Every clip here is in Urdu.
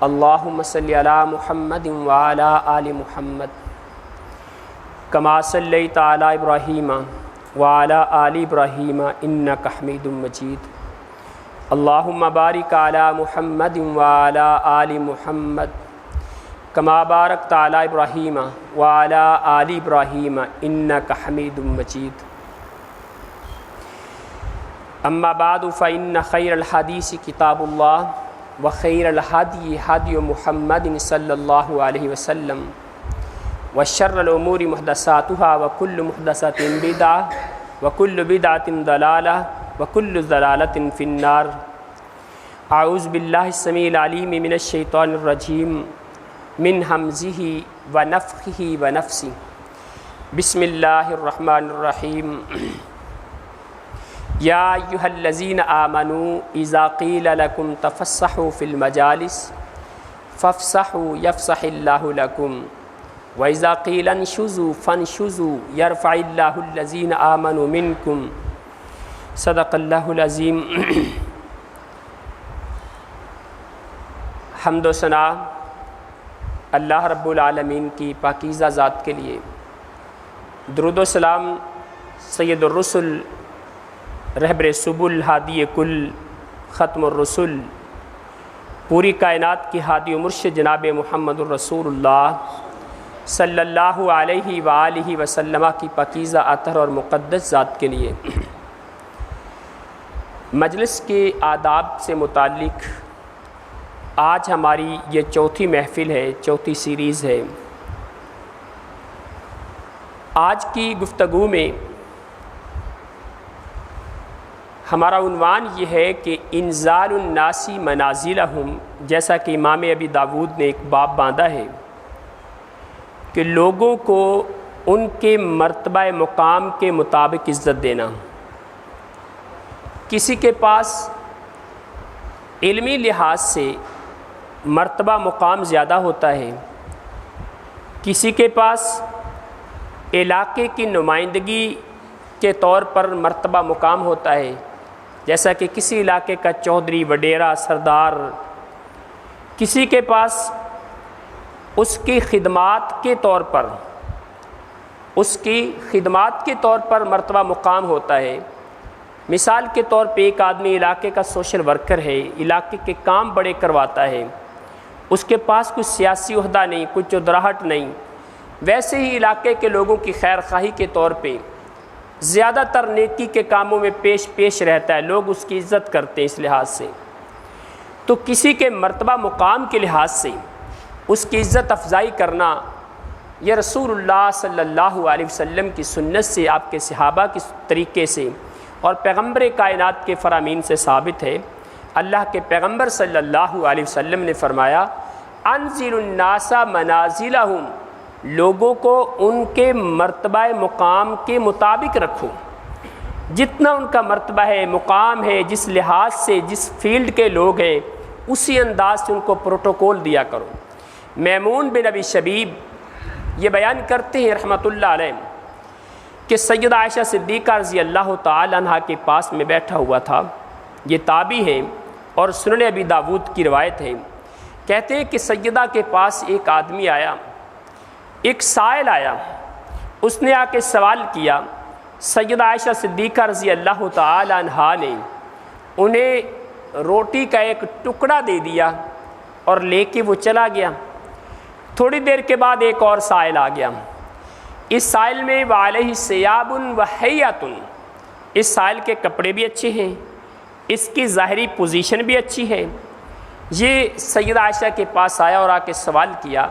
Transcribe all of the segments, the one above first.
اللہم صلی علی محمد وعلی آل محمد کما صلیت علی ابراہیم وعلی آل ابراہیم انک حمید مجید اللہم بارک علی محمد وعلی آل محمد کما بارکت علی ابراہیم وعلی آل ابراہیم انک حمید مجید اما بعد فإن خیر الحدیث کتاب اللہ وخیر الہدی ہدی محمد صلی اللہ علیہ وسلم وشر الامور محدثاتها وکل محدثۃ بدعۃ وکل بدعۃ ضلالہ وکل ضلالۃ فی النار۔ اعوذ باللہ السمیع العلیم من الشیطان الرجیم من ہمزہ ونفخہ ونفثہ بسم اللہ الرحمن الرحیم۔ یا ایہا الذین آمنوا اذا قیل لکم تفسحوا فی المجالس فافسحوا یفسح اللہ لکم وَإِذَا قِيلَ انشُزُوا فَانشُزُوا يَرْفَعِ اللَّهُ الَّذِينَ آمَنُوا مِنْكُمْ صدق اللہ العظیم۔ حمد و ثنا اللہ رب العالمین کی پاکیزہ ذات کے لیے، درود و سلام سید الرسل رہبر سبل ہادی کل ختم الرسل پوری کائنات کی ہادی و مرشد جناب محمد الرسول اللہ صلی اللہ علیہ وآلہ وسلم کی پاکیزہ اطہر اور مقدس ذات کے لیے۔ مجلس کے آداب سے متعلق آج ہماری یہ چوتھی محفل ہے، چوتھی سیریز ہے۔ آج کی گفتگو میں ہمارا عنوان یہ ہے کہ انزال الناس منازلہم، جیسا کہ امام ابی داود نے ایک باب باندھا ہے کہ لوگوں کو ان کے مرتبہ مقام کے مطابق عزت دینا۔ کسی کے پاس علمی لحاظ سے مرتبہ مقام زیادہ ہوتا ہے، کسی کے پاس علاقے کی نمائندگی کے طور پر مرتبہ مقام ہوتا ہے، جیسا کہ کسی علاقے کا چودھری، وڈیرا، سردار، کسی کے پاس اس کی خدمات کے طور پر مرتبہ مقام ہوتا ہے۔ مثال کے طور پہ ایک آدمی علاقے کا سوشل ورکر ہے، علاقے کے کام بڑے کرواتا ہے، اس کے پاس کچھ سیاسی عہدہ نہیں، کچھ چودراہٹ نہیں، ویسے ہی علاقے کے لوگوں کی خیر خواہی کے طور پہ زیادہ تر نیکی کے کاموں میں پیش رہتا ہے، لوگ اس کی عزت کرتے ہیں۔ اس لحاظ سے تو کسی کے مرتبہ مقام کے لحاظ سے اس کی عزت افزائی کرنا یہ رسول اللہ صلی اللہ علیہ وسلم کی سنت سے، آپ کے صحابہ کے طریقے سے اور پیغمبر کائنات کے فرامین سے ثابت ہے۔ اللہ کے پیغمبر صلی اللہ علیہ وسلم نے فرمایا انزل الناس منازلہم، لوگوں کو ان کے مرتبہ مقام کے مطابق رکھو، جتنا ان کا مرتبہ ہے، مقام ہے، جس لحاظ سے، جس فیلڈ کے لوگ ہیں، اسی انداز سے ان کو پروٹوکول دیا کرو۔ میمون بن ابی شبیب یہ بیان کرتے ہیں رحمۃ اللہ علیہ کہ سیدہ عائشہ صدیقہ رضی اللہ تعالی عنہ کے پاس میں بیٹھا ہوا تھا، یہ تابعی ہے اور سنن ابی داود کی روایت ہے۔ کہتے ہیں کہ سیدہ کے پاس ایک آدمی آیا، ایک سائل آیا، اس نے آ کے سوال کیا، سیدہ عائشہ صدیقہ رضی اللہ تعالی عنہ نے انہیں روٹی کا ایک ٹکڑا دے دیا اور لے کے وہ چلا گیا۔ تھوڑی دیر کے بعد ایک اور سائل آ گیا، اس سائل میں وعلیہ ثیاب وحیۃ، اس سائل کے کپڑے بھی اچھے ہیں، اس کی ظاہری پوزیشن بھی اچھی ہے۔ یہ سیدہ عائشہ کے پاس آیا اور آ کے سوال کیا،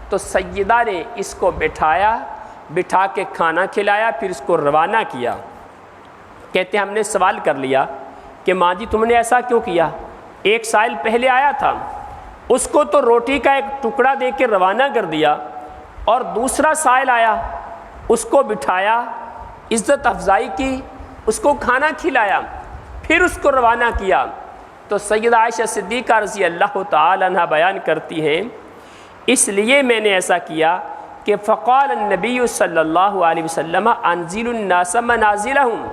تو سیدہ نے اس کو بٹھا کے کھانا کھلایا، پھر اس کو روانہ کیا۔ کہتے ہیں ہم نے سوال کر لیا کہ ماں جی تم نے ایسا کیوں کیا؟ ایک سائل پہلے آیا تھا، اس کو تو روٹی کا ایک ٹکڑا دے کے روانہ کر دیا، اور دوسرا سائل آیا، اس کو بٹھایا، عزت افزائی کی، اس کو کھانا کھلایا، پھر اس کو روانہ کیا۔ تو سیدہ عائشہ صدیقہ رضی اللہ تعالی عنہ بیان کرتی ہیں اس لیے میں نے ایسا کیا کہ فقال النبی صلی اللہ علیہ وسلم انزل الناس منازلہم،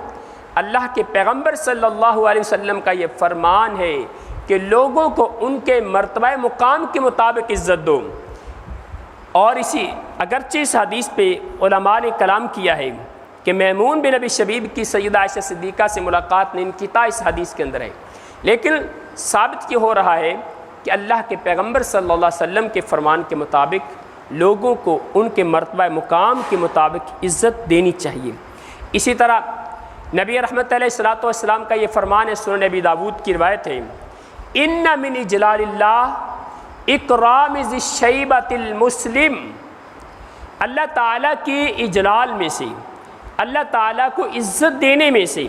اللہ کے پیغمبر صلی اللہ علیہ وسلم کا یہ فرمان ہے کہ لوگوں کو ان کے مرتبہ مقام کے مطابق عزت دو۔ اور اگرچہ اس حدیث پہ علماء نے کلام کیا ہے کہ میمون بن ابی شبیب کی سیدہ عائشہ صدیقہ سے ملاقات میں انقطاع اس حدیث کے اندر ہے، لیکن ثابت یہ ہو رہا ہے کہ اللہ کے پیغمبر صلی اللہ علیہ وسلم کے فرمان کے مطابق لوگوں کو ان کے مرتبہ مقام کے مطابق عزت دینی چاہیے۔ اسی طرح نبی رحمت علیہ الصلوۃ والسلام کا یہ فرمان ہے، سنن ابی داود کی روایت ہے، ان من اجلال اللہ اکرام ذی الشیبۃ المسلم، اللہ تعالیٰ کے اجلال میں سے، اللہ تعالیٰ کو عزت دینے میں سے،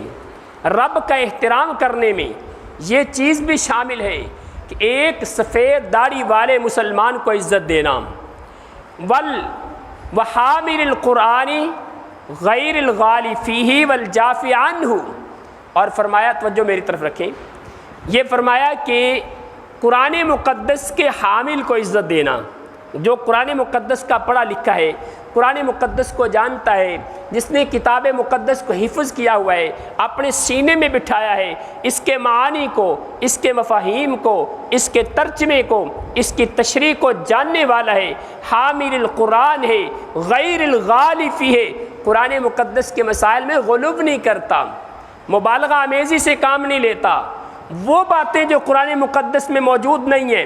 رب کا احترام کرنے میں یہ چیز بھی شامل ہے کہ ایک سفید داڑھی والے مسلمان کو عزت دینا، وحامل القرآن غیر الغالی فیہ والجافی عنہ، اور فرمایا، توجہ میری طرف رکھیں، یہ فرمایا کہ قرآن مقدس کے حامل کو عزت دینا، جو قرآن مقدس کا پڑھا لکھا ہے، قرآن مقدس کو جانتا ہے، جس نے کتاب مقدس کو حفظ کیا ہوا ہے، اپنے سینے میں بٹھایا ہے، اس کے معانی کو، اس کے مفاہیم کو، اس کے ترجمے کو، اس کی تشریح کو جاننے والا ہے، حامل القرآن ہے، غیر الغالی فیہ ہے، قرآن مقدس کے مسائل میں غلو نہیں کرتا، مبالغہ آمیزی سے کام نہیں لیتا، وہ باتیں جو قرآن مقدس میں موجود نہیں ہیں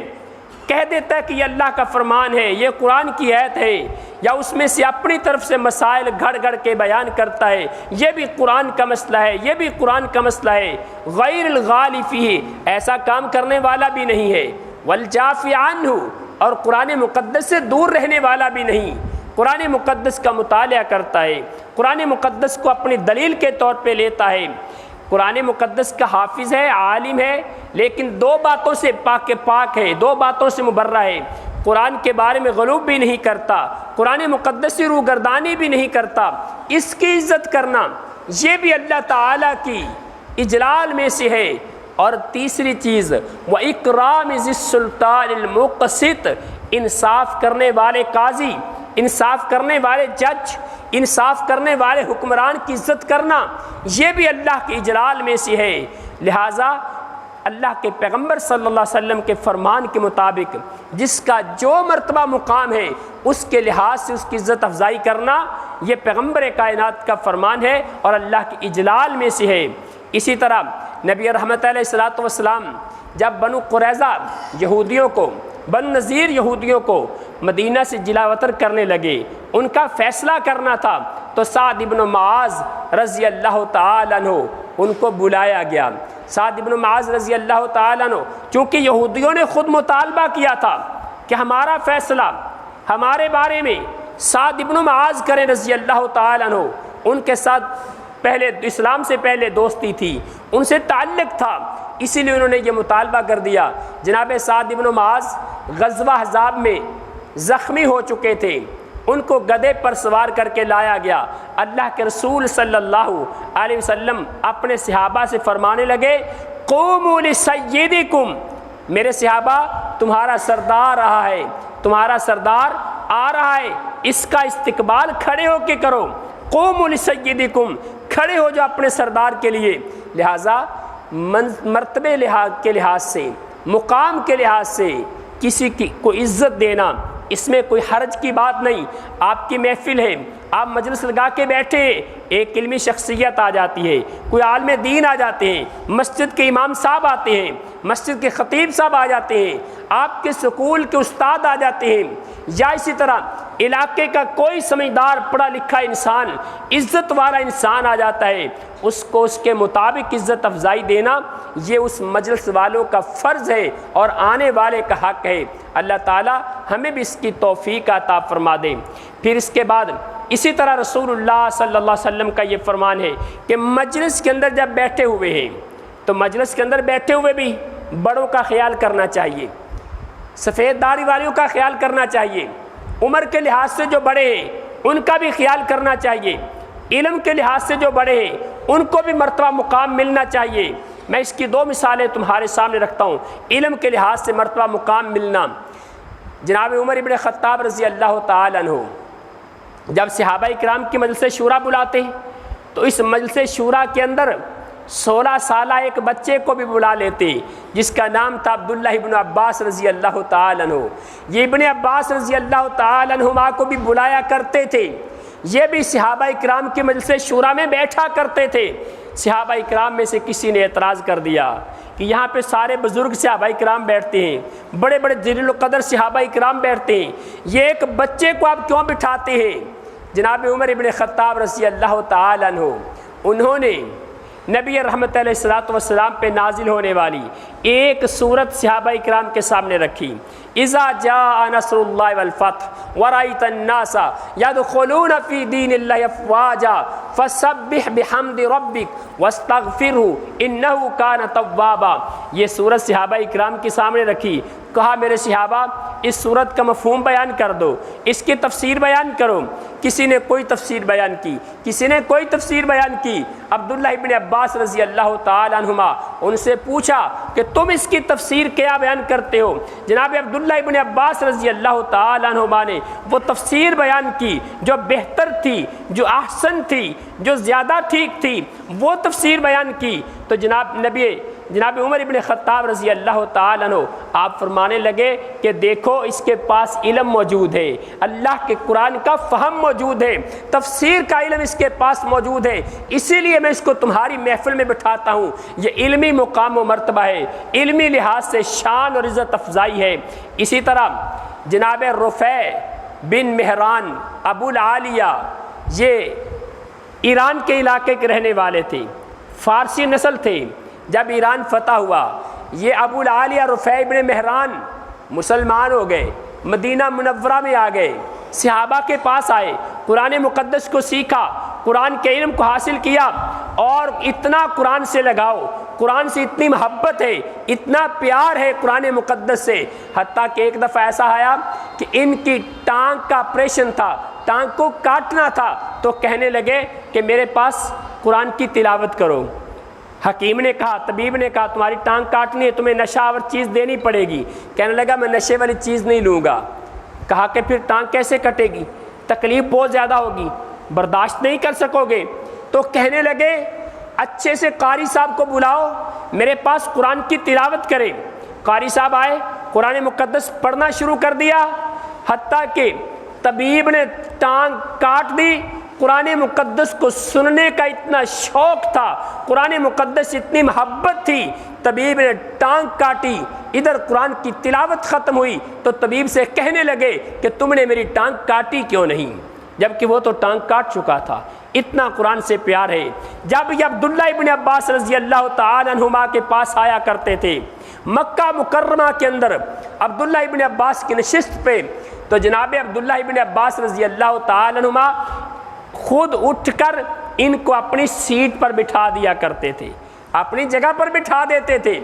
کہہ دیتا ہے کہ یہ اللہ کا فرمان ہے، یہ قرآن کی آیت ہے، یا اس میں سے اپنی طرف سے مسائل گھڑ گھڑ کے بیان کرتا ہے، یہ بھی قرآن کا مسئلہ ہے، یہ بھی قرآن کا مسئلہ ہے، غیر الغالی فیہ، ایسا کام کرنے والا بھی نہیں ہے، والجافی عنہ، اور قرآن مقدس سے دور رہنے والا بھی نہیں، قرآن مقدس کا مطالعہ کرتا ہے، قرآن مقدس کو اپنی دلیل کے طور پہ لیتا ہے، قرآن مقدس کا حافظ ہے، عالم ہے، لیکن دو باتوں سے پاک ہے، دو باتوں سے مبرہ ہے، قرآن کے بارے میں غلو بھی نہیں کرتا، قرآن مقدس سے روگردانی بھی نہیں کرتا، اس کی عزت کرنا یہ بھی اللہ تعالیٰ کی اجلال میں سے ہے۔ اور تیسری چیز، وَإِكْرَامِ ذِي السُّلْطَانِ الْمُقْسِطِ، انصاف کرنے والے قاضی، انصاف کرنے والے جج، انصاف کرنے والے حکمران کی عزت کرنا یہ بھی اللہ کے اجلال میں سے ہے۔ لہٰذا اللہ کے پیغمبر صلی اللہ علیہ وسلم کے فرمان کے مطابق جس کا جو مرتبہ مقام ہے اس کے لحاظ سے اس کی عزت افزائی کرنا یہ پیغمبر کائنات کا فرمان ہے اور اللہ کے اجلال میں سے ہے۔ اسی طرح نبی رحمت علیہ الصلوۃ والسلام جب بنو قریظہ یہودیوں کو، بن نذیر یہودیوں کو مدینہ سے جلا وطن کرنے لگے، ان کا فیصلہ کرنا تھا، تو سعد بن معاذ رضی اللہ تعالیٰ عنہ ان کو بلایا گیا۔ سعد بن معاذ رضی اللہ تعالیٰ عنہ، چونکہ یہودیوں نے خود مطالبہ کیا تھا کہ ہمارا فیصلہ ہمارے بارے میں سعد بن معاذ کریں رضی اللہ تعالیٰ عنہ، ان کے ساتھ پہلے اسلام سے پہلے دوستی تھی، ان سے تعلق تھا، اسی لیے انہوں نے یہ مطالبہ کر دیا۔ جناب سعد بن معاذ غزوہ احزاب میں زخمی ہو چکے تھے، ان کو گدھے پر سوار کر کے لایا گیا۔ اللہ کے رسول صلی اللہ علیہ وسلم اپنے صحابہ سے فرمانے لگے، قوموا لسیدکم، میرے صحابہ تمہارا سردار رہا ہے، تمہارا سردار آ رہا ہے، اس کا استقبال کھڑے ہو کے کرو، قوموا لسیدکم، کھڑے ہو جاؤ اپنے سردار کے لیے۔ لہٰذا مرتبے کے لحاظ سے، مقام کے لحاظ سے کسی کی کو عزت دینا اس میں کوئی حرج کی بات نہیں۔ آپ کی محفل ہے، آپ مجلس لگا کے بیٹھے ہیں، ایک علمی شخصیت آ جاتی ہے، کوئی عالم دین آ جاتے ہیں، مسجد کے امام صاحب آتے ہیں، مسجد کے خطیب صاحب آ جاتے ہیں، آپ کے سکول کے استاد آ جاتے ہیں، یا اسی طرح علاقے کا کوئی سمجھدار پڑھا لکھا انسان، عزت والا انسان آ جاتا ہے، اس کو اس کے مطابق عزت افزائی دینا یہ اس مجلس والوں کا فرض ہے اور آنے والے کا حق ہے۔ اللہ تعالی ہمیں بھی اس کی توفیق عطا فرما دے۔ پھر اس کے بعد اسی طرح رسول اللہ صلی اللہ علیہ وسلم کا یہ فرمان ہے کہ مجلس کے اندر جب بیٹھے ہوئے ہیں تو مجلس کے اندر بیٹھے ہوئے بھی بڑوں کا خیال کرنا چاہیے، سفید داڑھی والوں کا خیال کرنا چاہیے، عمر کے لحاظ سے جو بڑے ہیں ان کا بھی خیال کرنا چاہیے، علم کے لحاظ سے جو بڑے ہیں ان کو بھی مرتبہ مقام ملنا چاہیے۔ میں اس کی دو مثالیں تمہارے سامنے رکھتا ہوں۔ علم کے لحاظ سے مرتبہ مقام ملنا، جناب عمر ابن خطاب رضی اللہ تعالیٰ عنہ جب صحابہ کرام کی مجلس شورا بلاتے ہیں تو اس مجلس شورا کے اندر 16 سالہ ایک بچے کو بھی بلا لیتے جس کا نام تھا عبداللہ ابن عباس رضی اللہ تعالیٰ عنہ۔ یہ ابن عباس رضی اللہ تعالیٰ عنہما کو بھی بلایا کرتے تھے، یہ بھی صحابہ اکرام کی مجلس شورا میں بیٹھا کرتے تھے۔ صحابہ اکرام میں سے کسی نے اعتراض کر دیا کہ یہاں پہ سارے بزرگ صحابہ اکرام بیٹھتے ہیں، بڑے بڑے جلیل القدر صحابہ اکرام بیٹھتے ہیں، یہ ایک بچے کو آپ کیوں بٹھاتے ہیں؟ جناب عمر ابن خطاب رضی اللہ تعالیٰ عنہ انہوں نے نبی رحمت علیہ الصلوۃ والسلام پہ نازل ہونے والی ایک سورت صحابہ اکرام کے سامنے رکھی، اذا جاء نصر اللہ والفتح ورأیت الناس یدخلون فی دین اللہ افواجا فسبح بحمد ربک واستغفرہ انہ کان توابا۔ یہ سورت صحابہ اکرام کے سامنے رکھی، کہا میرے صحابہ اس سورت کا مفہوم بیان کر دو، اس کی تفسیر بیان کرو۔ کسی نے کوئی تفسیر بیان کی، کسی نے کوئی تفسیر بیان کی۔ عبداللہ ابن عباس رضی اللہ تعالیٰ عنہما ان سے پوچھا کہ تم اس کی تفسیر کیا بیان کرتے ہو؟ جناب عبداللہ ابن عباس رضی اللہ تعالیٰ عنہما نے وہ تفسیر بیان کی جو بہتر تھی، جو احسن تھی، جو زیادہ ٹھیک تھی، وہ تفسیر بیان کی۔ تو جناب عمر ابن خطاب رضی اللہ تعالیٰ عنہ آپ فرمانے لگے کہ دیکھو اس کے پاس علم موجود ہے، اللہ کے قرآن کا فہم موجود ہے، تفسیر کا علم اس کے پاس موجود ہے، اسی لیے میں اس کو تمہاری محفل میں بٹھاتا ہوں۔ یہ علمی مقام و مرتبہ ہے، علمی لحاظ سے شان اور عزت افزائی ہے۔ اسی طرح جناب رفیع بن مہران ابو العالیہ یہ ایران کے علاقے کے رہنے والے تھے، فارسی نسل تھے۔ جب ایران فتح ہوا یہ ابو العالیہ رفیع بن مہران مسلمان ہو گئے، مدینہ منورہ میں آ گئے، صحابہ کے پاس آئے، قرآن مقدس کو سیکھا، قرآن کے علم کو حاصل کیا، اور اتنا قرآن سے لگاؤ، قرآن سے اتنی محبت ہے، اتنا پیار ہے قرآن مقدس سے، حتیٰ کہ ایک دفعہ ایسا آیا کہ ان کی ٹانگ کا آپریشن تھا، ٹانگ کو کاٹنا تھا، تو کہنے لگے کہ میرے پاس قرآن کی تلاوت کرو۔ حکیم نے کہا، طبیب نے کہا تمہاری ٹانگ کاٹنی ہے، تمہیں نشہ آور چیز دینی پڑے گی۔ کہنے لگا میں نشے والی چیز نہیں لوں گا۔ کہا کہ پھر ٹانگ کیسے کٹے گی؟ تکلیف بہت زیادہ ہوگی، برداشت نہیں کر سکو گے۔ تو کہنے لگے اچھے سے قاری صاحب کو بلاؤ، میرے پاس قرآن کی تلاوت کرے۔ قاری صاحب آئے، قرآن مقدس پڑھنا شروع کر دیا، حتیٰ کہ طبیب نے ٹانگ کاٹ دی۔ قرآن مقدس کو سننے کا اتنا شوق تھا، قرآن مقدس اتنی محبت تھی، طبیب نے ٹانگ کاٹی، ادھر قرآن کی تلاوت ختم ہوئی تو طبیب سے کہنے لگے کہ تم نے میری ٹانگ کاٹی کیوں نہیں، جبکہ وہ تو ٹانگ کاٹ چکا تھا۔ اتنا قرآن سے پیار ہے۔ جب یہ عبداللہ ابن عباس رضی اللہ تعالیٰ عنہما کے پاس آیا کرتے تھے مکہ مکرمہ کے اندر عبداللہ ابن عباس کی نشست پہ، تو جناب عبداللہ ابن عباس رضی اللہ تعالیٰ عنہما خود اٹھ کر ان کو اپنی سیٹ پر بٹھا دیا کرتے تھے، اپنی جگہ پر بٹھا دیتے تھے۔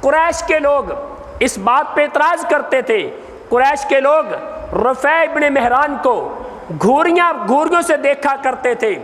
قریش کے لوگ اس بات پہ اعتراض کرتے تھے، قریش کے لوگ رفیع ابن مہران کو گھوریوں سے دیکھا کرتے تھے،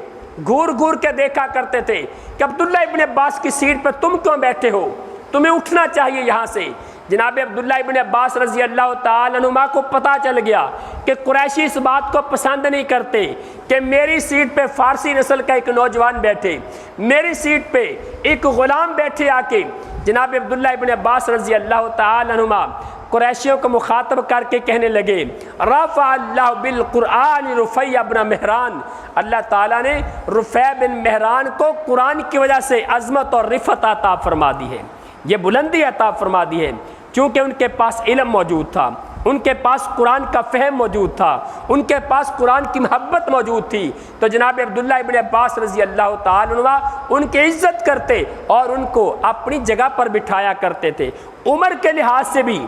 گھور کے دیکھا کرتے تھے کہ عبداللہ ابن عباس کی سیٹ پر تم کیوں بیٹھے ہو، تمہیں اٹھنا چاہیے یہاں سے۔ جناب عبداللہ ابن عباس رضی اللہ تعالیٰ عنہما کو پتہ چل گیا کہ قریشی اس بات کو پسند نہیں کرتے کہ میری سیٹ پہ فارسی نسل کا ایک نوجوان بیٹھے، میری سیٹ پہ ایک غلام بیٹھے آ کے۔ جناب عبداللہ ابن عباس رضی اللہ تعالیٰ عنہما قریشیوں کو مخاطب کر کے کہنے لگے، رفع اللہ بالقرآن رفیع بن مہران، اللہ تعالیٰ نے رفیع بن مہران کو قرآن کی وجہ سے عظمت اور رفعت عطا فرما دی ہے، یہ بلندی عطا فرما دی ہے، کیونکہ ان کے پاس علم موجود تھا، ان کے پاس قرآن کا فہم موجود تھا، ان کے پاس قرآن کی محبت موجود تھی۔ تو جناب عبداللہ ابن عباس رضی اللہ تعالیٰ عنہ ان کی عزت کرتے اور ان کو اپنی جگہ پر بٹھایا کرتے تھے۔ عمر کے لحاظ سے بھی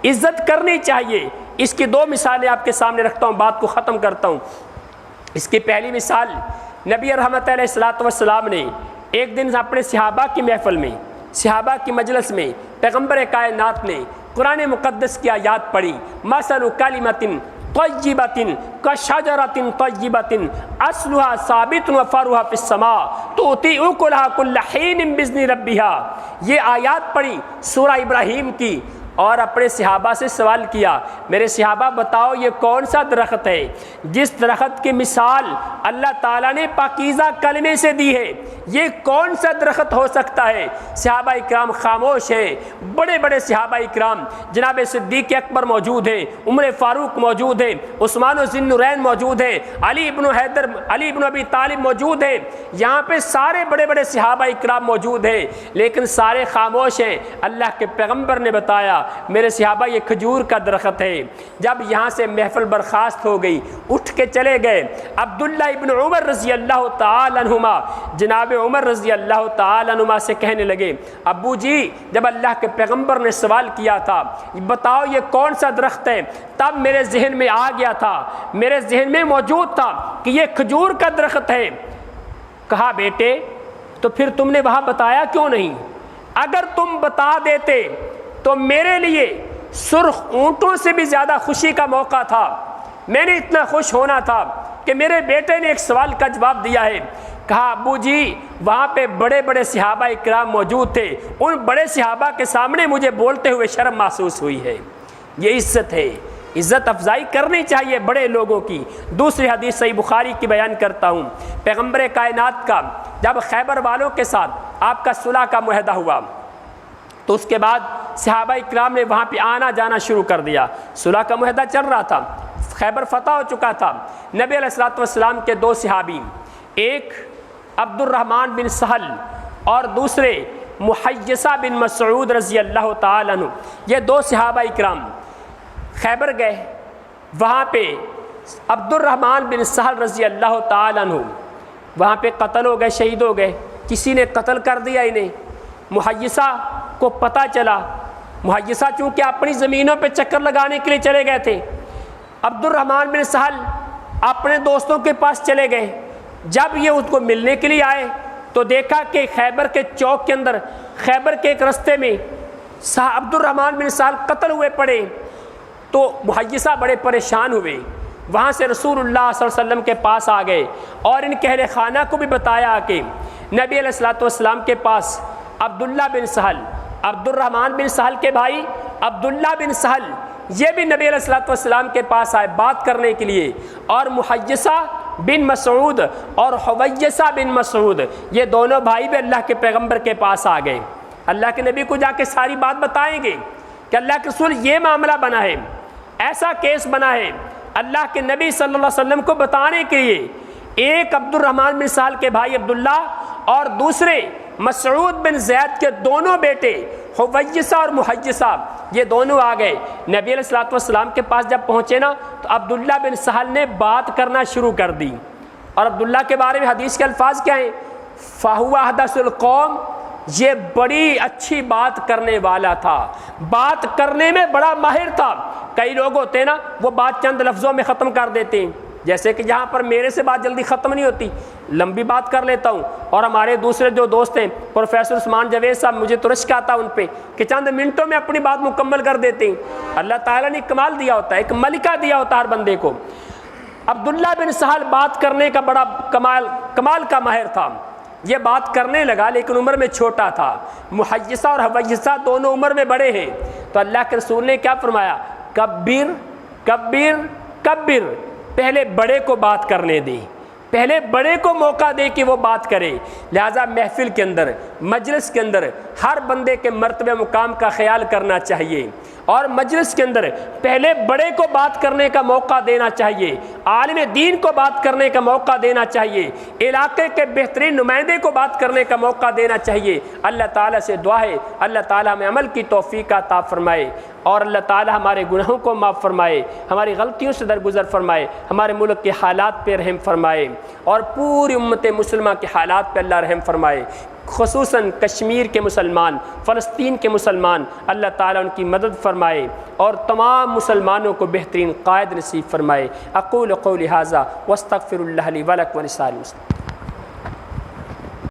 عزت کرنی چاہیے۔ اس کی دو مثالیں آپ کے سامنے رکھتا ہوں، بات کو ختم کرتا ہوں۔ اس کی پہلی مثال، نبی رحمت علیہ الصلوۃ والسلام نے ایک دن اپنے صحابہ کی محفل میں، صحابہ کی مجلس میں پیغمبر کائنات نے قرآن مقدس کی آیات پڑھی، مثل کلمۃ طیبۃ کشجرۃ طیبۃ اصلها ثابت وفرعها فی السماء تؤتی اکلها کل حین باذن ربها۔ یہ آیات پڑھی سورہ ابراہیم کی، اور اپنے صحابہ سے سوال کیا، میرے صحابہ بتاؤ یہ کون سا درخت ہے جس درخت کی مثال اللہ تعالیٰ نے پاکیزہ کلمے سے دی ہے، یہ کون سا درخت ہو سکتا ہے؟ صحابہ اکرام خاموش ہیں، بڑے بڑے صحابہ اکرام، جناب صدیق اکبر موجود ہیں، عمر فاروق موجود ہیں، عثمان و ذی النورین موجود ہیں، علی بن ابی طالب موجود ہیں، یہاں پہ سارے بڑے بڑے صحابہ اکرام موجود ہیں، لیکن سارے خاموش ہیں۔ اللہ کے پیغمبر نے بتایا میرے صحابہ یہ کھجور کا درخت ہے۔ جب یہاں سے محفل برخاست ہو گئی، اٹھ کے چلے گئے۔ عبداللہ ابن عمر رضی اللہ تعالی عنہما، جناب عمر رضی اللہ تعالی عنہما سے کہنے لگے، ابو جی جب اللہ کے پیغمبر نے سوال کیا تھا بتاؤ یہ کون سا درخت ہے، تب میرے ذہن میں آ گیا تھا، میرے ذہن میں موجود تھا کہ یہ کھجور کا درخت ہے۔ کہا بیٹے تو پھر تم نے وہاں بتایا کیوں نہیں؟ اگر تم بتا دیتے تو میرے لیے سرخ اونٹوں سے بھی زیادہ خوشی کا موقع تھا، میں نے اتنا خوش ہونا تھا کہ میرے بیٹے نے ایک سوال کا جواب دیا ہے۔ کہا ابو جی وہاں پہ بڑے بڑے صحابہ اکرام موجود تھے، ان بڑے صحابہ کے سامنے مجھے بولتے ہوئے شرم محسوس ہوئی ہے۔ یہ عزت ہے، عزت افزائی کرنی چاہیے بڑے لوگوں کی۔ دوسری حدیث صحیح بخاری کی بیان کرتا ہوں، پیغمبر کائنات کا جب خیبر والوں کے ساتھ آپ کا صلح کا معاہدہ ہوا تو اس کے بعد صحابہ اکرام نے وہاں پہ آنا جانا شروع کر دیا۔ صلح کا معاہدہ چل رہا تھا، خیبر فتح ہو چکا تھا۔ نبی علیہ الصلوۃ والسلام کے دو صحابی، ایک عبد الرحمن بن سہل اور دوسرے محیصہ بن مسعود رضی اللہ تعالی عنہ، یہ دو صحابہ اکرام خیبر گئے۔ وہاں پہ عبد الرحمن بن سہل رضی اللہ تعالی عنہ وہاں پہ قتل ہو گئے، شہید ہو گئے، کسی نے قتل کر دیا انہیں۔ محیصہ کو پتہ چلا، محیصہ چونکہ اپنی زمینوں پہ چکر لگانے کے لیے چلے گئے تھے، عبد الرحمن بن سہل اپنے دوستوں کے پاس چلے گئے۔ جب یہ اس کو ملنے کے لیے آئے تو دیکھا کہ خیبر کے چوک کے اندر، خیبر کے ایک رستے میں عبد الرحمن بن سہل قتل ہوئے پڑے، تو محیصہ بڑے پریشان ہوئے۔ وہاں سے رسول اللہ صلی اللہ علیہ وسلم کے پاس آ گئے اور ان کے اہل خانہ کو بھی بتایا کہ نبی علیہ الصلوۃ والسلام کے پاس عبداللہ بن سہل، عبد الرحمن بن سہل کے بھائی عبداللہ بن سہل، یہ بھی نبی علیہ الصلوۃ والسلام کے پاس آئے بات کرنے کے لیے، اور محیصہ بن مسعود اور حویصہ بن مسعود، یہ دونوں بھائی بھی اللہ کے پیغمبر کے پاس آ گئے۔ اللہ کے نبی کو جا کے ساری بات بتائیں گے کہ اللہ کے رسول یہ معاملہ بنا ہے، ایسا کیس بنا ہے۔ اللہ کے نبی صلی اللہ علیہ وسلم کو بتانے کے لیے ایک عبد الرحمن بن سہل کے بھائی عبداللہ اور دوسرے مسعود بن زید کے دونوں بیٹے حویصہ اور محیصہ، یہ دونوں آ گئے۔ نبی علیہ الصلوۃ والسلام کے پاس جب پہنچے نا تو عبداللہ بن سہل نے بات کرنا شروع کر دی، اور عبداللہ کے بارے میں حدیث کے الفاظ کیا ہیں؟ فَهُوَ أَحْدَثُ الْقَوْمِ، یہ بڑی اچھی بات کرنے والا تھا، بات کرنے میں بڑا ماہر تھا۔ کئی لوگ ہوتے ہیں نا وہ بات چند لفظوں میں ختم کر دیتے ہیں، جیسے کہ یہاں پر میرے سے بات جلدی ختم نہیں ہوتی، لمبی بات کر لیتا ہوں، اور ہمارے دوسرے جو دوست ہیں پروفیسر عثمان جاوید صاحب، مجھے تو رشک آتا ان پہ کہ چند منٹوں میں اپنی بات مکمل کر دیتے ہیں۔ اللہ تعالیٰ نے کمال دیا ہوتا ہے، ایک ملکہ دیا ہوتا ہے ہر بندے کو۔ عبداللہ بن سہل بات کرنے کا بڑا کمال کا ماہر تھا، یہ بات کرنے لگا لیکن عمر میں چھوٹا تھا۔ محیصہ اور حویصہ دونوں عمر میں بڑے ہیں، تو اللہ کے رسول نے کیا فرمایا؟ کبیر کبیر کبیر، پہلے بڑے کو بات کرنے دے، پہلے بڑے کو موقع دے کہ وہ بات کرے۔ لہٰذا محفل کے اندر، مجلس کے اندر ہر بندے کے مرتبہ مقام کا خیال کرنا چاہیے، اور مجلس کے اندر پہلے بڑے کو بات کرنے کا موقع دینا چاہیے، عالم دین کو بات کرنے کا موقع دینا چاہیے، علاقے کے بہترین نمائندے کو بات کرنے کا موقع دینا چاہیے۔ اللہ تعالیٰ سے دعا ہے اللہ تعالیٰ ہمیں عمل کی توفیق عطا فرمائے، اور اللہ تعالیٰ ہمارے گناہوں کو معاف فرمائے، ہماری غلطیوں سے درگزر فرمائے، ہمارے ملک کے حالات پہ رحم فرمائے، اور پوری امت مسلمہ کے حالات پہ اللہ رحم فرمائے، خصوصاً کشمیر کے مسلمان، فلسطین کے مسلمان، اللہ تعالیٰ ان کی مدد فرمائے، اور تمام مسلمانوں کو بہترین قائد نصیب فرمائے۔ اقول قولی ھذا واستغفر اللہ لی ولکم ولسائر المسلمین۔